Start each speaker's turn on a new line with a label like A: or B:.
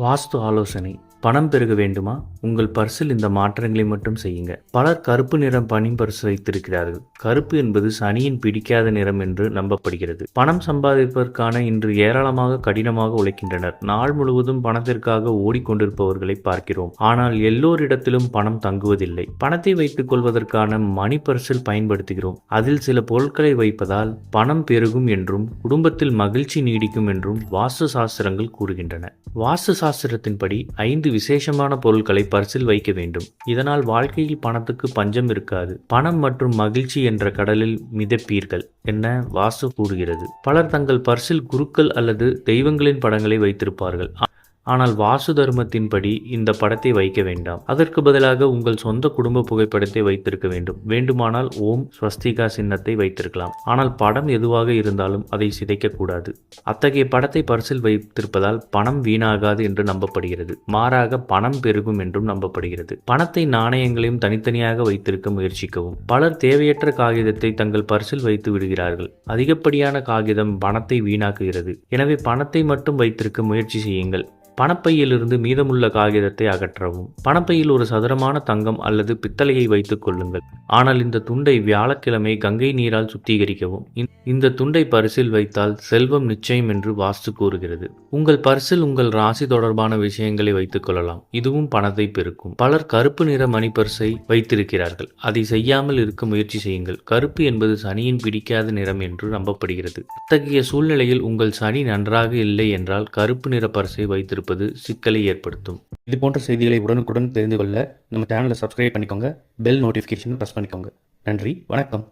A: வாஸ்து ஆலோசனை. பணம் பெருக வேண்டுமா? உங்கள் பர்சில் இந்த மாற்றங்களை மட்டும் செய்யுங்க. பலர் கருப்பு நிறம் பணி பர்ஸ் வைத்திருக்கிறார்கள். கருப்பு என்பது சனியின் பிடிக்காத நிறம் என்று நம்பப்படுகிறது. பணம் சம்பாதிப்பதற்கான இன்று ஏராளமாக கடினமாக உழைக்கின்றனர். நாள் முழுவதும் பணத்திற்காக ஓடிக்கொண்டிருப்பவர்களை பார்க்கிறோம். ஆனால் எல்லோரிடத்திலும் பணம் தங்குவதில்லை. பணத்தை வைத்துக் கொள்வதற்கான மணி பர்சில் பயன்படுத்துகிறோம். அதில் சில பொருட்களை வைப்பதால் பணம் பெருகும் என்றும் குடும்பத்தில் மகிழ்ச்சி நீடிக்கும் என்றும் வாஸ்து சாஸ்திரங்கள் கூறுகின்றன. வாஸ்து சாஸ்திரத்தின்படி 5 விசேஷமான பொருட்களை பர்சில் வைக்க வேண்டும். இதனால் வாழ்க்கையில் பணத்துக்கு பஞ்சம் இருக்காது. பணம் மற்றும் மகிழ்ச்சி என்ற கடலில் மிதப்பீர்கள் என வாஸ்து கூறுகிறது. பலர் தங்கள் பர்சில் குருக்கள் அல்லது தெய்வங்களின் படங்களை வைத்திருப்பார்கள். ஆனால் வாஸ்து தர்மத்தின்படி இந்த படத்தை வைக்க வேண்டாம். அதற்கு பதிலாக உங்கள் சொந்த குடும்ப புகைப்படத்தை வைத்திருக்க வேண்டும். வேண்டுமானால் ஓம் ஸ்வஸ்திகா சின்னத்தை வைத்திருக்கலாம். ஆனால் படம் எதுவாக இருந்தாலும் அதை சிதைக்கக்கூடாது. அத்தகைய படத்தை பர்சில் வைத்திருப்பதால் பணம் வீணாகாது என்று நம்பப்படுகிறது. மாறாக பணம் பெருகும் என்றும் நம்பப்படுகிறது. பணத்தை நாணயங்களையும் தனித்தனியாக வைத்திருக்க முயற்சிக்கவும். பலர் தேவையற்ற காகிதத்தை தங்கள் பர்சில் வைத்து விடுகிறார்கள். அதிகப்படியான காகிதம் பணத்தை வீணாக்குகிறது. எனவே பணத்தை மட்டும் வைத்திருக்க முயற்சி செய்யுங்கள். பணப்பையிலிருந்து மீதமுள்ள காகிதத்தை அகற்றவும். பணப்பையில் ஒரு சதுரமான தங்கம் அல்லது பித்தளையை வைத்துக் கொள்ளுங்கள். ஆனால் இந்த துண்டை வியாழக்கிழமை கங்கை நீரால் சுத்திகரிக்கவும். இந்த துண்டை பரிசில் வைத்தால் செல்வம் நிச்சயம் என்று வாஸ்து கூறுகிறது. உங்கள் பரிசில் உங்கள் ராசி தொடர்பான விஷயங்களை வைத்துக் கொள்ளலாம். இதுவும் பணத்தை பெருக்கும். பலர் கருப்பு நிற மணி பர்ஸை வைத்திருக்கிறார்கள். அதை செய்யாமல் இருக்க முயற்சி செய்யுங்கள். கருப்பு என்பது சனியின் பிடிக்காத நிறம் என்று நம்பப்படுகிறது. அத்தகைய சூழ்நிலையில் உங்கள் சனி நன்றாக இல்லை என்றால் கருப்பு நிற பர்ஸை வைத்திருப்பது சிக்கலை ஏற்படுத்தும்.
B: இது போன்ற செய்திகளை உடனுக்குடன் தெரிந்து கொள்ள நம்ம சேனலை சப்ஸ்கிரைப் பண்ணிக்கோங்க. பெல் நோட்டிஃபிகேஷன் ப்ரெஸ் பண்ணிக்கோங்க. நன்றி, வணக்கம்.